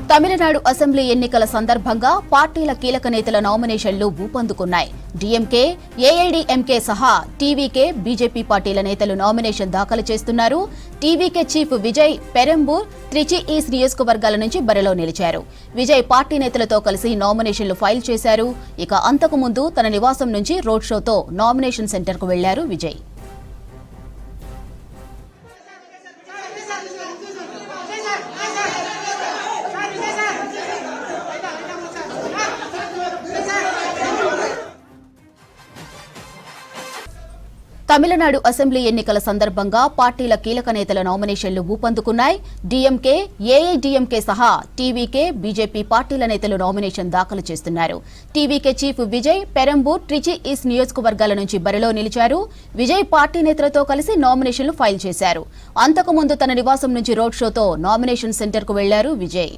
Tamil Nadu assembly ఎన్నికల సందర్భంగా పార్టీల కీలక నేతల నామినేషన్లు ఊపందుకున్నాయి. డీఎంకే, ఏఐడీఎంకే సహా టీవీకే, బీజేపీ పార్టీల నేతలు నామినేషన్ దాఖలు చేస్తున్నారు. TVK chief Vijay Perambur, Trichy east నియోజకవర్గాల నుంచి బరిలో నిలిచారు. విజయ్ పార్టీ నేతలతో కలిసి నామినేషన్లు ఫైల్ చేశారు. ఇక అంతకు ముందు తన నివాసం నుంచి రోడ్ షోతో నామినేషన్ సెంటర్కు వెళ్లారు విజయ్. తమిళనాడు అసెంబ్లీ ఎన్నికల సందర్భంగా పార్టీల కీలక నేతల నామినేషన్లు ఊపందుకున్నాయి. డీఎంకే, ఏఐడీఎంకే సహా టీవీకే, బీజేపీ పార్టీల నేతలు నామినేషన్ దాఖలు చేస్తున్నారు. TVK chief Vijay Perambur, Trichy east నియోజకవర్గాల నుంచి బరిలో నిలిచారు. విజయ్ పార్టీ నేతలతో కలిసి నామినేషన్లు ఫైల్ చేశారు. అంతకుముందు తన నివాసం నుంచి రోడ్ షోతో నామినేషన్ సెంటర్కు వెళ్లారు విజయ్.